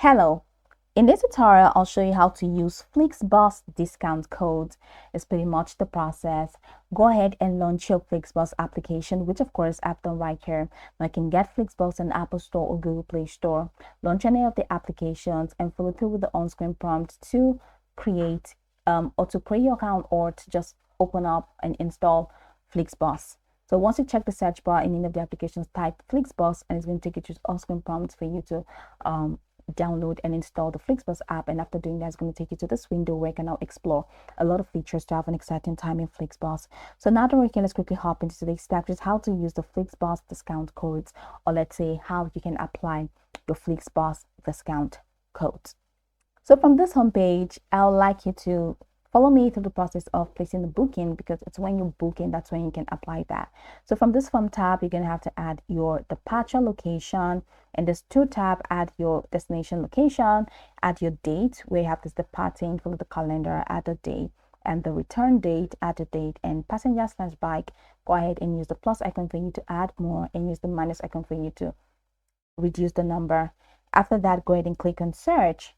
Hello, in this tutorial I'll show you how to use Flixbus discount codes. It's pretty much the process. Go ahead and launch your Flixbus application, which of course I've done right here. Now you can get Flixbus in Apple Store or Google Play Store. Launch any of the applications and follow through with the on-screen prompt to create your account or to just open up and install Flixbus. So once you check the search bar in any of the applications, type Flixbus and it's going to take you to on-screen prompts for you to download and install the Flixbus app. And after doing that, it's going to take you to this window where you can now explore a lot of features to have an exciting time in Flixbus. So now that we're here, let's quickly hop into today's step, just how to use the Flixbus discount codes, or let's say how you can apply your Flixbus discount codes. So from this homepage, I would like you to follow me through the process of placing the booking, because it's when you're booking that's when you can apply that. So from this form tab, you're going to have to add your departure location, and this to tab, add your destination location, add your date where you have this departing, follow the calendar, add the date, and the return date, add the date, and passenger/bike, go ahead and use the plus icon for you to add more and use the minus icon for you to reduce the number. After that, go ahead and click on search,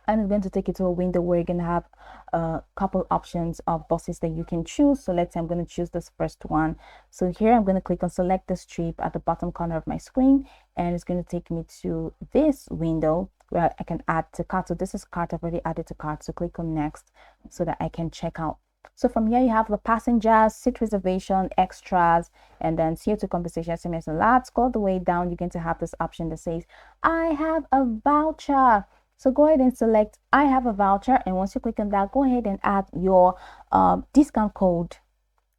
and it's going to take you to a window where you're going to have a couple options of buses that you can choose. So let's say I'm going to choose this first one. So here I'm going to click on select this trip at the bottom corner of my screen, and it's going to take me to this window where I can add to cart. So this is cart, I've already added to cart, so click on next so that I can check out. So from here you have the passengers, seat reservation, extras, and then CO2 compensation, SMS alerts. Scroll the way down, you're going to have this option that says I have a voucher. So go ahead and select I have a voucher, and once you click on that, go ahead and add your discount code.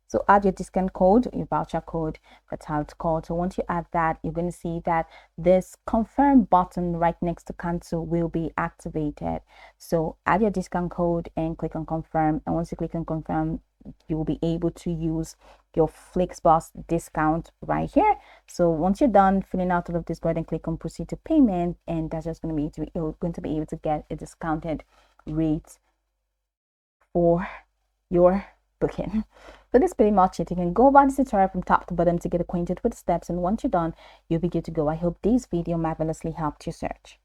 So add your discount code, your voucher code, that's how it's called. So once you add that, you're going to see that this confirm button right next to cancel will be activated. So add your discount code and click on confirm, and once you click on confirm, you will be able to use your Flixbus discount right here. So once you're done filling out all of this, go ahead and click on proceed to payment, and that's just going to be able to get a discounted rate for your booking. So this is pretty much it. You can go about this tutorial from top to bottom to get acquainted with the steps, and once you're done, you'll be good to go. I hope this video marvelously helped your search.